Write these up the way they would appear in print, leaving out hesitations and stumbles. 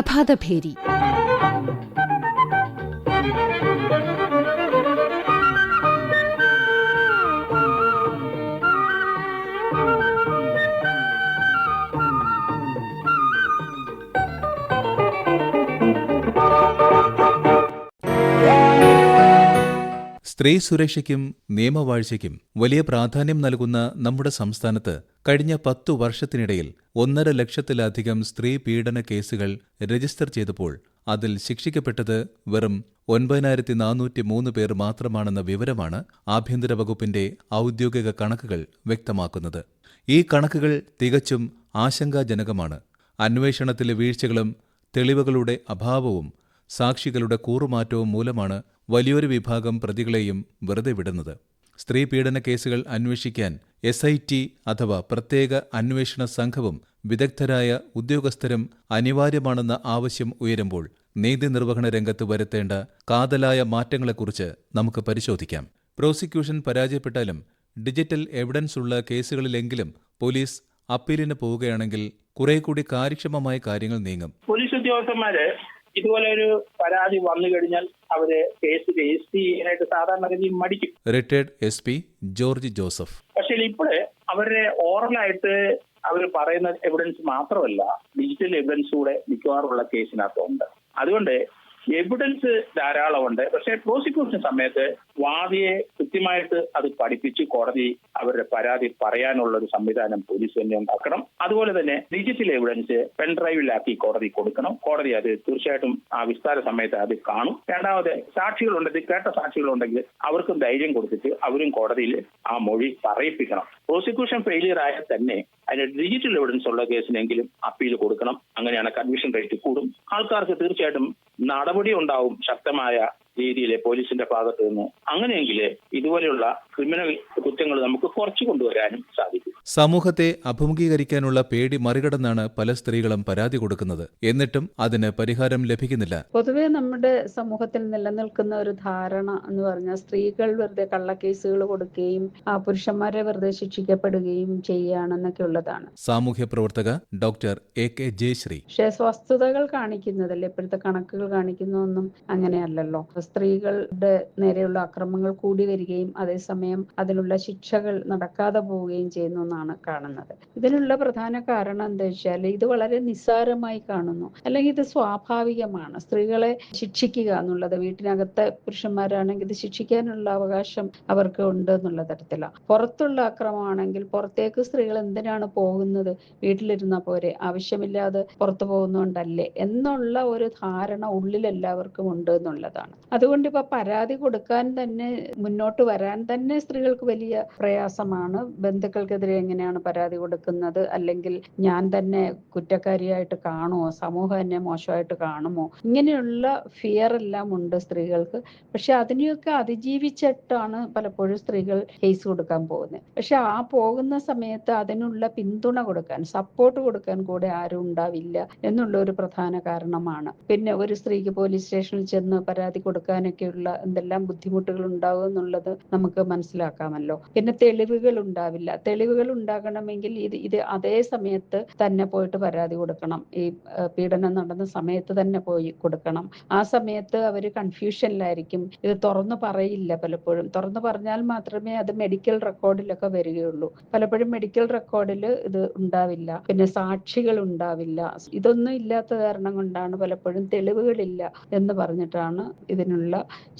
പ്രഭാതഭേരി. സ്ത്രീ സുരക്ഷയ്ക്കും നിയമവാഴ്ചയ്ക്കും വലിയ പ്രാധാന്യം നൽകുന്ന നമ്മുടെ സംസ്ഥാനത്ത് കഴിഞ്ഞ 10 വർഷത്തിനിടയിൽ 1.5 ലക്ഷത്തിലധികം സ്ത്രീ പീഡന കേസുകൾ രജിസ്റ്റർ ചെയ്തപ്പോൾ അതിൽ ശിക്ഷിക്കപ്പെട്ടത് വെറും 9,403 പേർ മാത്രമാണെന്ന വിവരമാണ് ആഭ്യന്തര വകുപ്പിന്റെ ഔദ്യോഗിക കണക്കുകൾ വ്യക്തമാക്കുന്നത്. ഈ കണക്കുകൾ തികച്ചും ആശങ്കാജനകമാണ്. അന്വേഷണത്തിലെ വീഴ്ചകളും തെളിവുകളുടെ അഭാവവും സാക്ഷികളുടെ കൂറുമാറ്റവും മൂലമാണ് വലിയൊരു വിഭാഗം പ്രതികളെയും വെറുതെ വിടുന്നത്. സ്ത്രീ പീഡന കേസുകൾ അന്വേഷിക്കാൻ SIT അഥവാ പ്രത്യേക അന്വേഷണ സംഘവും വിദഗ്ധരായ ഉദ്യോഗസ്ഥരും അനിവാര്യമാണെന്ന ആവശ്യം ഉയരുമ്പോൾ നീതി നിർവഹണ രംഗത്ത് വരുത്തേണ്ട കാതലായ മാറ്റങ്ങളെക്കുറിച്ച് നമുക്ക് പരിശോധിക്കാം. പ്രോസിക്യൂഷൻ പരാജയപ്പെട്ടാലും ഡിജിറ്റൽ എവിഡൻസ് ഉള്ള കേസുകളിലെങ്കിലും പോലീസ് അപ്പീലിന് പോവുകയാണെങ്കിൽ കുറേക്കൂടി കാര്യക്ഷമമായ കാര്യങ്ങൾ നീങ്ങും. പോലീസ് ഉദ്യോഗസ്ഥന്മാര് ഇതുപോലെ ഒരു പരാതി വന്നു കഴിഞ്ഞാൽ അവര് കേസ് രജിസ്റ്റർ ചെയ്യാനായിട്ട് സാധാരണഗതിയിൽ മടിക്കും. Retired SP George Joseph. പക്ഷേ ഇപ്പോഴേ അവരുടെ ഓറലായിട്ട് അവർ പറയുന്ന എവിഡൻസ് മാത്രമല്ല, ഡിജിറ്റൽ എവിഡൻസ് കൂടെ മിക്കവാറുള്ള കേസിനകത്തുണ്ട്. അതുകൊണ്ട് എവിഡൻസ് ധാരാളമുണ്ട്. പക്ഷേ പ്രോസിക്യൂഷൻ സമയത്ത് വാദിയെ കൃത്യമായിട്ട് അത് പഠിപ്പിച്ച് കോടതി അവരുടെ പരാതി പറയാനുള്ള ഒരു സംവിധാനം പോലീസ് തന്നെ ഉണ്ടാക്കണം. അതുപോലെ തന്നെ ഡിജിറ്റൽ എവിഡൻസ് പെൻഡ്രൈവിലാക്കി കോടതി കൊടുക്കണം. കോടതി അത് തീർച്ചയായിട്ടും ആ വിസ്താര സമയത്ത് അത് കാണും. രണ്ടാമത് സാക്ഷികളുണ്ടെങ്കിൽ, കേട്ട സാക്ഷികളുണ്ടെങ്കിൽ അവർക്കും ധൈര്യം കൊടുത്തിട്ട് അവരും കോടതിയിൽ ആ മൊഴി പറയിപ്പിക്കണം. പ്രോസിക്യൂഷൻ ഫെയിലിയർ ആയാൽ തന്നെ അതിന് ഡിജിറ്റൽ എവിഡൻസ് ഉള്ള കേസിനെങ്കിലും അപ്പീൽ കൊടുക്കണം. അങ്ങനെയാണ് കൺവിഷൻ റേറ്റ് കൂടും. ആൾക്കാർക്ക് തീർച്ചയായിട്ടും നടപടി ഉണ്ടാവും ശക്തമായ രീതിയിൽ പോലീസിന്റെ ഭാഗത്ത് നിന്ന്. അങ്ങനെയെങ്കിൽ ഇതുപോലെയുള്ള ക്രിമിനൽ കുറ്റങ്ങൾ നമുക്ക് കുറച്ചു കൊണ്ടുവരാനും സാധിക്കും. സമൂഹത്തെ അഭിമുഖീകരിക്കാനുള്ള പേടി മറികടന്നാണ് പല സ്ത്രീകളും പരാതി കൊടുക്കുന്നത്. എന്നിട്ടും അതിന് പരിഹാരം ലഭിക്കുന്നില്ല. പൊതുവെ നമ്മുടെ സമൂഹത്തിൽ നിലനിൽക്കുന്ന ഒരു ധാരണ എന്ന് പറഞ്ഞാൽ സ്ത്രീകൾ വെറുതെ കള്ളക്കേസുകൾ കൊടുക്കുകയും പുരുഷന്മാരെ വെറുതെ ശിക്ഷിക്കപ്പെടുകയും ചെയ്യുകയാണെന്നൊക്കെ ഉള്ളതാണ്. സാമൂഹ്യ പ്രവർത്തക ഡോക്ടർ AK ജയശ്രീ. പക്ഷേ വസ്തുതകൾ കാണിക്കുന്നതല്ലേ, ഇപ്പോഴത്തെ കണക്കുകൾ കാണിക്കുന്നതൊന്നും അങ്ങനെയല്ലല്ലോ. സ്ത്രീകളുടെ നേരെയുള്ള അക്രമങ്ങൾ കൂടി വരികയും അതേസമയം അതിനുള്ള ശിക്ഷകൾ നടക്കാതെ പോവുകയും ചെയ്യുന്നു എന്നാണ് കാണുന്നത്. ഇതിനുള്ള പ്രധാന കാരണം എന്താ വെച്ചാൽ ഇത് വളരെ നിസ്സാരമായി കാണുന്നു, അല്ലെങ്കിൽ ഇത് സ്വാഭാവികമാണ്. സ്ത്രീകളെ ശിക്ഷിക്കുക എന്നുള്ളത്, വീട്ടിനകത്തെ പുരുഷന്മാരാണെങ്കിൽ ഇത് ശിക്ഷിക്കാനുള്ള അവകാശം അവർക്ക് ഉണ്ട് എന്നുള്ള തരത്തിലാണ്. പുറത്തുള്ള അക്രമമാണെങ്കിൽ പുറത്തേക്ക് സ്ത്രീകൾ എന്തിനാണ് പോകുന്നത്, വീട്ടിലിരുന്ന പോരെ, ആവശ്യമില്ലാതെ പുറത്തു പോകുന്നുണ്ടല്ലേ എന്നുള്ള ഒരു ധാരണ ഉള്ളിൽ എല്ലാവർക്കും ഉണ്ട് എന്നുള്ളതാണ്. അതുകൊണ്ട് ഇപ്പൊ പരാതി കൊടുക്കാൻ തന്നെ, മുന്നോട്ട് വരാൻ തന്നെ സ്ത്രീകൾക്ക് വലിയ പ്രയാസമാണ്. ബന്ധുക്കൾക്കെതിരെ എങ്ങനെയാണ് പരാതി കൊടുക്കുന്നത്, അല്ലെങ്കിൽ ഞാൻ തന്നെ കുറ്റക്കാരിയായിട്ട് കാണുമോ, സമൂഹം എന്നെ മോശമായിട്ട് കാണുമോ, ഇങ്ങനെയുള്ള ഫിയർ എല്ലാം ഉണ്ട് സ്ത്രീകൾക്ക്. പക്ഷെ അതിനെയൊക്കെ അതിജീവിച്ചിട്ടാണ് പലപ്പോഴും സ്ത്രീകൾ കേസ് കൊടുക്കാൻ പോകുന്നത്. പക്ഷെ ആ പോകുന്ന സമയത്ത് അതിനുള്ള പിന്തുണ കൊടുക്കാൻ, സപ്പോർട്ട് കൊടുക്കാൻ കൂടെ ആരും ഉണ്ടാവില്ല എന്നുള്ള ഒരു പ്രധാന കാരണമാണ്. പിന്നെ ഒരു സ്ത്രീക്ക് പോലീസ് സ്റ്റേഷനിൽ ചെന്ന് പരാതി കൊടുക്കാനൊക്കെയുള്ള എന്തെല്ലാം ബുദ്ധിമുട്ടുകൾ ഉണ്ടാവും എന്നുള്ളത് നമുക്ക് മനസ്സിലാക്കാമല്ലോ. പിന്നെ തെളിവുകൾ ഉണ്ടാവില്ല. തെളിവുകൾ ഉണ്ടാകണമെങ്കിൽ ഇത് അതേ സമയത്ത് തന്നെ പോയിട്ട് പരാതി കൊടുക്കണം. ഈ പീഡനം നടന്ന സമയത്ത് തന്നെ പോയി കൊടുക്കണം. ആ സമയത്ത് അവര് കൺഫ്യൂഷനിലായിരിക്കും. ഇത് തുറന്നു പറയില്ല. പലപ്പോഴും തുറന്നു പറഞ്ഞാൽ മാത്രമേ അത് മെഡിക്കൽ റെക്കോർഡിലൊക്കെ വരികയുള്ളൂ. പലപ്പോഴും മെഡിക്കൽ റെക്കോർഡിൽ ഇത് ഉണ്ടാവില്ല. പിന്നെ സാക്ഷികൾ ഉണ്ടാവില്ല. ഇതൊന്നും ഇല്ലാത്ത കാരണം കൊണ്ടാണ് പലപ്പോഴും തെളിവുകളില്ല എന്ന് പറഞ്ഞിട്ടാണ് ഇതിനുള്ള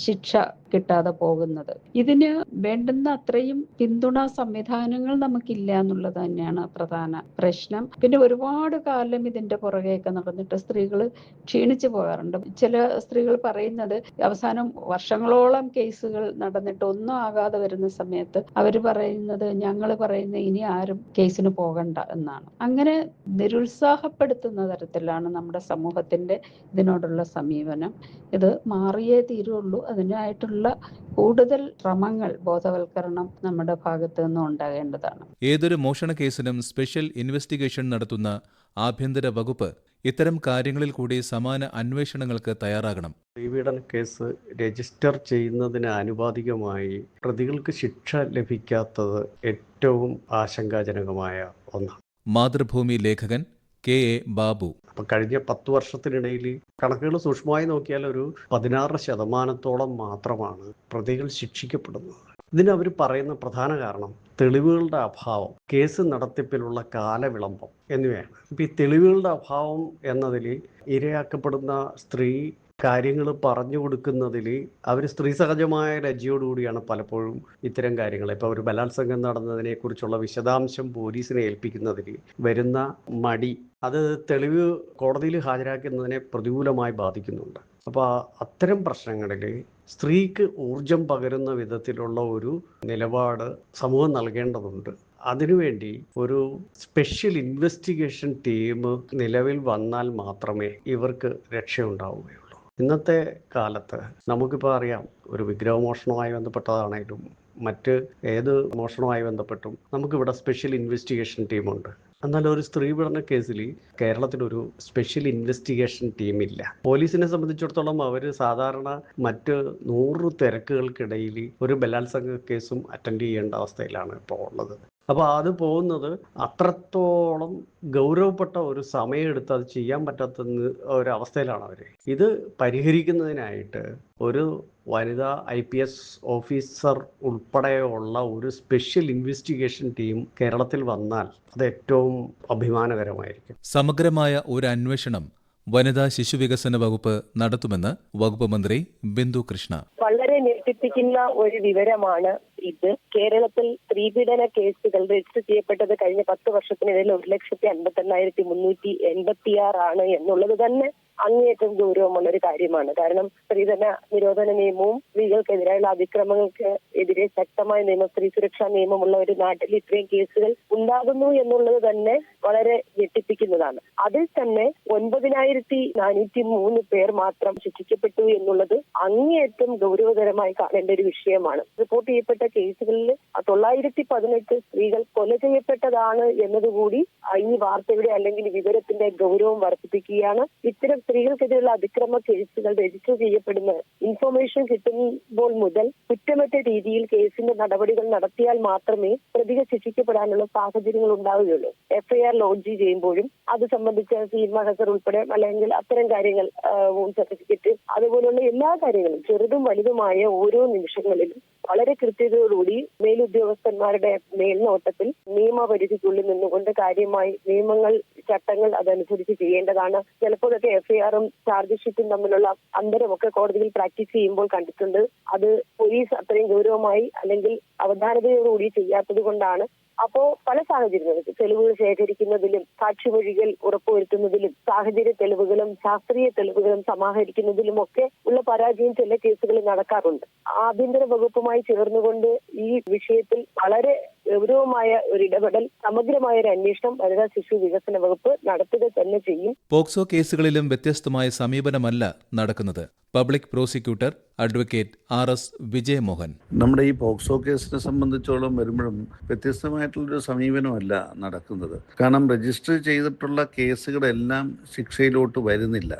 ശിക്ഷ കിട്ടാതെ പോകുന്നത്. ഇതിന് വേണ്ടുന്ന അത്രയും പിന്തുണാ സംവിധാനങ്ങൾ നമുക്കില്ല എന്നുള്ളത് തന്നെയാണ് പ്രധാന പ്രശ്നം. പിന്നെ ഒരുപാട് കാലം ഇതിന്റെ പുറകെയൊക്കെ നടന്നിട്ട് സ്ത്രീകൾ ക്ഷീണിച്ചു പോകാറുണ്ട്. ചില സ്ത്രീകൾ പറയുന്നത് അവസാനം വർഷങ്ങളോളം കേസുകൾ നടന്നിട്ട് ഒന്നും ആകാതെ വരുന്ന സമയത്ത് അവർ പറയുന്നത്, ഞങ്ങൾ പറയുന്നത് ഇനി ആരും കേസിന് പോകണ്ട എന്നാണ്. അങ്ങനെ നിരുത്സാഹപ്പെടുത്തുന്ന തരത്തിലാണ് നമ്മുടെ സമൂഹത്തിന്റെ ഇതിനോടുള്ള സമീപനം. ഇത് മാറിയേ തീരുള്ളൂ. അതിനായിട്ടുള്ള കൂടുതൽ ശ്രമങ്ങൾ, ബോധവൽക്കരണം നമ്മുടെ ഭാഗത്തു നിന്നും ഉണ്ടാകേണ്ടതാണ്. ഏതൊരു മോഷണ കേസിനും സ്പെഷ്യൽ ഇൻവെസ്റ്റിഗേഷൻ നടത്തുന്ന ആഭ്യന്തര വകുപ്പ് ഇത്തരം കാര്യങ്ങളിൽ കൂടി സമാന അന്വേഷണങ്ങൾക്ക് തയ്യാറാകണം. സ്ത്രീപീഡന കേസ് രജിസ്റ്റർ ചെയ്യുന്നതിന് ആനുപാതികമായി പ്രതികൾക്ക് ശിക്ഷ ലഭിക്കാത്തത് ഏറ്റവും ആശങ്കാജനകമായ ഒന്നാണ്. മാതൃഭൂമി ലേഖകൻ കെ.എ. ബാബു. അപ്പം കഴിഞ്ഞ 10 വർഷത്തിനിടയിൽ കണക്കുകൾ സൂക്ഷ്മമായി നോക്കിയാൽ ഒരു 16% മാത്രമാണ് പ്രതികൾ ശിക്ഷിക്കപ്പെടുന്നത്. ഇതിന് അവർ പറയുന്ന പ്രധാന കാരണം തെളിവുകളുടെ അഭാവം, കേസ് നടത്തിപ്പിലുള്ള കാലവിളംബം എന്നിവയാണ്. ഇപ്പം ഈ തെളിവുകളുടെ അഭാവം എന്നതിൽ ഇരയാക്കപ്പെടുന്ന സ്ത്രീ കാര്യങ്ങൾ പറഞ്ഞു കൊടുക്കുന്നതിൽ അവർ സ്ത്രീ സഹജമായ ലജ്ജയോടുകൂടിയാണ് പലപ്പോഴും ഇത്തരം കാര്യങ്ങൾ, ഇപ്പോൾ ഒരു ബലാത്സംഗം നടന്നതിനെക്കുറിച്ചുള്ള വിശദാംശം പോലീസിനെ ഏൽപ്പിക്കുന്നതിൽ വരുന്ന മടി, അത് തെളിവ് കോടതിയിൽ ഹാജരാക്കുന്നതിനെ പ്രതികൂലമായി ബാധിക്കുന്നുണ്ട്. അപ്പോൾ അത്തരം പ്രശ്നങ്ങളിൽ സ്ത്രീക്ക് ഊർജം പകരുന്ന വിധത്തിലുള്ള ഒരു നിലപാട് സമൂഹം നൽകേണ്ടതുണ്ട്. അതിനുവേണ്ടി ഒരു സ്പെഷ്യൽ ഇൻവെസ്റ്റിഗേഷൻ ടീം നിലവിൽ വന്നാൽ മാത്രമേ ഇവർക്ക് രക്ഷയുണ്ടാവുകയുള്ളൂ. ഇന്നത്തെ കാലത്ത് നമുക്കിപ്പോൾ അറിയാം, ഒരു വിഗ്രഹമോഷണവുമായി ബന്ധപ്പെട്ടതാണെങ്കിലും മറ്റ് ഏത് മോഷണവുമായി ബന്ധപ്പെട്ടും നമുക്കിവിടെ സ്പെഷ്യൽ ഇൻവെസ്റ്റിഗേഷൻ ടീമുണ്ട്. എന്നാൽ ഒരു സ്ത്രീ പീഡന കേസിൽ കേരളത്തിലൊരു സ്പെഷ്യൽ ഇൻവെസ്റ്റിഗേഷൻ ടീമില്ല. പോലീസിനെ സംബന്ധിച്ചിടത്തോളം അവർ സാധാരണ മറ്റ് 100 തിരക്കുകൾക്കിടയിൽ ഒരു ബലാത്സംഗ കേസും അറ്റൻഡ് ചെയ്യേണ്ട അവസ്ഥയിലാണ് ഇപ്പോൾ ഉള്ളത്. അപ്പോൾ അത് പോകുന്നത് അത്രത്തോളം ഗൗരവപ്പെട്ട ഒരു സമയമെടുത്ത് അത് ചെയ്യാൻ പറ്റാത്ത ഒരവസ്ഥയിലാണ് അവർ. ഇത് പരിഹരിക്കുന്നതിനായിട്ട് ഒരു വനിതാ IPS ഓഫീസർ ഉൾപ്പെടെയുള്ള ഒരു സ്പെഷ്യൽ ഇൻവെസ്റ്റിഗേഷൻ ടീം കേരളത്തിൽ വന്നാൽ അത് ഏറ്റവും അഭിമാനകരമായിരിക്കും. സമഗ്രമായ ഒരു അന്വേഷണം വനിതാ ശിശുവികസന വകുപ്പ് നടത്തുമെന്ന് വകുപ്പ് മന്ത്രി ബിന്ദു കൃഷ്ണ. വളരെ ഞെട്ടിപ്പിക്കുന്ന ഒരു വിവരമാണ് ഇത്. കേരളത്തിൽ സ്ത്രീപീഡന കേസുകൾ രജിസ്റ്റർ ചെയ്യപ്പെട്ടത് കഴിഞ്ഞ 10 വർഷത്തിനിടയിൽ 1,58,386 ആണ് എന്നുള്ളത് തന്നെ അങ്ങേയറ്റം ഗൗരവമുള്ള ഒരു കാര്യമാണ്. കാരണം സ്ത്രീധന നിരോധന നിയമവും സ്ത്രീകൾക്കെതിരായുള്ള അതിക്രമങ്ങൾക്ക് എതിരെ ശക്തമായ നിയമം, സ്ത്രീ സുരക്ഷാ നിയമമുള്ള ഒരു നാട്ടിൽ ഇത്രയും കേസുകൾ ഉണ്ടാകുന്നു എന്നുള്ളത് തന്നെ വളരെ ഞെട്ടിപ്പിക്കുന്നതാണ്. അതിൽ തന്നെ 9,403 പേർ മാത്രം ശിക്ഷിക്കപ്പെട്ടു എന്നുള്ളത് അങ്ങേയറ്റം ഗൗരവതരമായി കാണേണ്ട ഒരു വിഷയമാണ്. റിപ്പോർട്ട് ചെയ്യപ്പെട്ട കേസുകളിൽ 918 സ്ത്രീകൾ കൊല ചെയ്യപ്പെട്ടതാണ് എന്നതുകൂടി ഈ വാർത്തയുടെ അല്ലെങ്കിൽ വിവരത്തിന്റെ ഗൗരവം വർദ്ധിപ്പിക്കുകയാണ്. ഇത്തരം സ്ത്രീകൾക്കെതിരെയുള്ള അതിക്രമ കേസുകൾ രജിസ്റ്റർ ചെയ്യപ്പെടുന്ന ഇൻഫർമേഷൻ കിട്ടുമ്പോൾ മുതൽ കുറ്റമറ്റ രീതിയിൽ കേസിന്റെ നടപടികൾ നടത്തിയാൽ മാത്രമേ പ്രതികൾ ശിക്ഷിക്കപ്പെടാനുള്ള സാഹചര്യങ്ങൾ ഉണ്ടാവുകയുള്ളൂ. FIR ലോഡ്ജ് ചെയ്യുമ്പോഴും അത് സംബന്ധിച്ച സീൽ മഹസർ ഉൾപ്പെടെ അല്ലെങ്കിൽ അത്തരം കാര്യങ്ങൾ, സർട്ടിഫിക്കറ്റ്, അതുപോലുള്ള എല്ലാ കാര്യങ്ങളും ചെറുതും വലുതുമായ ഓരോ നിമിഷങ്ങളിലും വളരെ കൃത്യതയോടുകൂടി മേലുദ്യോഗസ്ഥന്മാരുടെ മേൽനോട്ടത്തിൽ നിയമപരിധിക്കുള്ളിൽ നിന്നുകൊണ്ട് കാര്യമായി നിയമങ്ങൾ, ചട്ടങ്ങൾ അതനുസരിച്ച് ചെയ്യേണ്ടതാണ്. ചിലപ്പോഴൊക്കെ FIR-ഉം ചാർജ് ഷീറ്റും തമ്മിലുള്ള അന്തരമൊക്കെ കോടതിയിൽ പ്രാക്ടീസ് ചെയ്യുമ്പോൾ കണ്ടിട്ടുണ്ട്. അത് പോലീസ് അത്രയും ഗൗരവമായി അല്ലെങ്കിൽ അവധാനതയോടുകൂടി ചെയ്യാത്തത് കൊണ്ടാണ്. അപ്പോ പല സാഹചര്യങ്ങളിൽ തെളിവുകൾ ശേഖരിക്കുന്നതിലും സാക്ഷിമൊഴികൾ ഉറപ്പുവരുത്തുന്നതിലും സാഹചര്യ തെളിവുകളും ശാസ്ത്രീയ തെളിവുകളും സമാഹരിക്കുന്നതിലും ഒക്കെ ഉള്ള പരാജയം ചില കേസുകളിൽ നടക്കാറുണ്ട്. ആഭ്യന്തര വകുപ്പുമായി ചേർന്നുകൊണ്ട് ഈ വിഷയത്തിൽ വളരെ ഗൗരവമായ ഒരു ഇടപെടൽ, സമഗ്രമായ ഒരു അന്വേഷണം വനിതാ ശിശു വികസന വകുപ്പ് നടത്തുക തന്നെ ചെയ്യും. പോക്സോ കേസുകളിലും വ്യത്യസ്തമായ സമീപനമല്ല നടക്കുന്നത്. Public prosecutor advocate RS Vijayamohan. നമ്മുടെ ഈ പോക്സോ കേസിനെ സംബന്ധിച്ചോളം വരുമ്പോഴും വ്യത്യസ്തമായിട്ടുള്ളൊരു സമീപനമല്ല നടക്കുന്നത്. കാരണം രജിസ്റ്റർ ചെയ്തിട്ടുള്ള കേസുകളെല്ലാം ശിക്ഷയിലോട്ട് വരുന്നില്ല.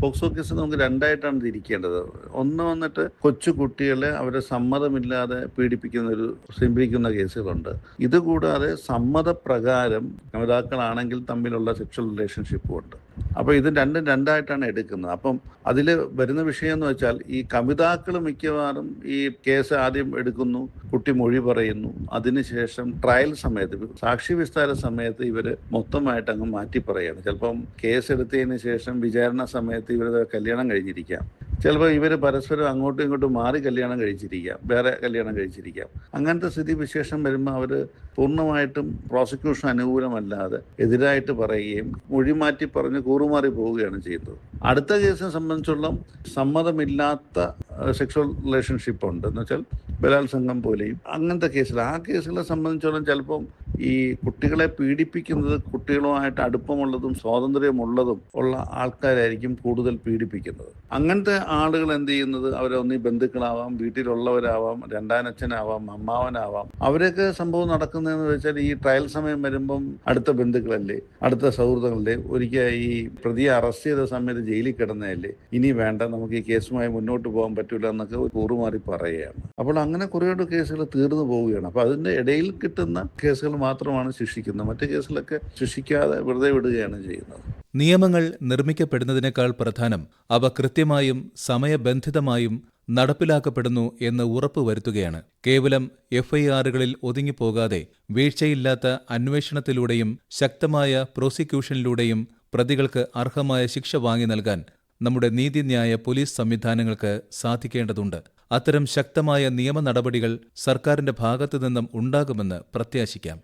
പോക്സോ കേസ് നമുക്ക് രണ്ടായിട്ടാണ് തിരിക്കേണ്ടത്. ഒന്ന് വന്നിട്ട് കൊച്ചു കുട്ടികളെ അവരെ സമ്മതമില്ലാതെ പീഡിപ്പിക്കുന്ന കേസുകളുണ്ട്. ഇതുകൂടാതെ സമ്മതപ്രകാരം നേതാക്കളാണെങ്കിൽ തമ്മിലുള്ള സെക്ഷൽ റിലേഷൻഷിപ്പും ഉണ്ട്. അപ്പോൾ ഇത് രണ്ടായിട്ടാണ് എടുക്കുന്നത്. അപ്പം അതിൽ വരുന്ന വിഷയം എന്ന് വെച്ചാൽ ഈ കമിതാക്കൾ മിക്കവാറും ഈ കേസ് ആദ്യം എടുക്കുന്നു, കുട്ടി മൊഴി പറയുന്നു, അതിനുശേഷം ട്രയൽ സമയത്ത്, സാക്ഷി വിസ്താര സമയത്ത് ഇവർ മൊത്തമായിട്ട് അങ്ങ് മാറ്റി പറയുകയാണ്. ചിലപ്പം കേസ് എടുത്തതിന് ശേഷം വിചാരണ സമയത്ത് ഇവരുടെ കല്യാണം കഴിഞ്ഞിരിക്കാം, ചിലപ്പോൾ ഇവർ പരസ്പരം അങ്ങോട്ടും ഇങ്ങോട്ടും മാറി കല്യാണം കഴിച്ചിരിക്കാം, വേറെ കല്യാണം കഴിച്ചിരിക്കാം. അങ്ങനത്തെ സ്ഥിതി വിശേഷം വരുമ്പോൾ അവർ പൂർണ്ണമായിട്ടും പ്രോസിക്യൂഷൻ അനുകൂലമല്ലാതെ എതിരായിട്ട് പറയുകയും മൊഴി മാറ്റി പറഞ്ഞ് കൂറുമാറി പോവുകയാണ് ചെയ്യുന്നത്. അടുത്ത കേസിനെ സംബന്ധിച്ചുള്ള സമ്മതമില്ലാത്ത സെക്ഷൽ റിലേഷൻഷിപ്പ് ഉണ്ട് എന്ന് വെച്ചാൽ ബലാത്സംഗം പോലെയും അങ്ങനത്തെ കേസുകൾ. ആ കേസുകളെ സംബന്ധിച്ചോളം ചിലപ്പം ഈ കുട്ടികളെ പീഡിപ്പിക്കുന്നത് കുട്ടികളുമായിട്ട് അടുപ്പമുള്ളതും സ്വാതന്ത്ര്യമുള്ളതും ഉള്ള ആൾക്കാരായിരിക്കും കൂടുതൽ പീഡിപ്പിക്കുന്നത്. അങ്ങനത്തെ ആളുകൾ എന്ത് ചെയ്യുന്നത്, അവരൊന്നീ ബന്ധുക്കളാവാം, വീട്ടിലുള്ളവരാവാം, രണ്ടാനച്ഛനാവാം, അമ്മാവനാവാം. അവരൊക്കെ സംഭവം നടക്കുന്നതെന്ന് വെച്ചാൽ ഈ ട്രയൽ സമയം വരുമ്പം അടുത്ത ബന്ധുക്കളല്ലേ, അടുത്ത സൗഹൃദങ്ങളല്ലേ, ഒരിക്കൽ ഈ പ്രതിയെ അറസ്റ്റ് ചെയ്ത സമയത്ത് ജയിലിൽ കിടന്നതല്ലേ, ഇനി വേണ്ട, നമുക്ക് ഈ കേസുമായി മുന്നോട്ട് പോകാൻ പറ്റില്ല എന്നൊക്കെ കൂറുമാറി പറയുകയാണ്. അപ്പോൾ അങ്ങനെ കുറേ കേസുകൾ തീർന്നു പോവുകയാണ്. അപ്പോൾ അതിൻ്റെ ഇടയിൽ കിട്ടുന്ന കേസുകൾ മാത്രമാണ് ശിക്ഷിക്കുന്നത്. മറ്റു കേസിലൊക്കെ ശിക്ഷിക്കാതെ വെറുതെ വിടുകയാണ് ചെയ്യുന്നത്. നിയമങ്ങൾ നിർമ്മിക്കപ്പെടുന്നതിനേക്കാൾ പ്രധാനം അവ കൃത്യമായും സമയബന്ധിതമായും നടപ്പിലാക്കപ്പെടുന്നു എന്ന് ഉറപ്പുവരുത്തുകയാണ്. കേവലം എഫ്ഐആറുകളിൽ ഒതുങ്ങിപ്പോകാതെ വീഴ്ചയില്ലാത്ത അന്വേഷണത്തിലൂടെയും ശക്തമായ പ്രോസിക്യൂഷനിലൂടെയും പ്രതികൾക്ക് അർഹമായ ശിക്ഷ വാങ്ങി നൽകാൻ നമ്മുടെ നീതിന്യായ പോലീസ് സംവിധാനങ്ങൾക്ക് സാധിക്കേണ്ടതുണ്ട്. അത്തരം ശക്തമായ നിയമ നടപടികൾ സർക്കാരിന്റെ ഭാഗത്തുനിന്നും ഉണ്ടാകുമെന്ന് പ്രത്യാശിക്കാം.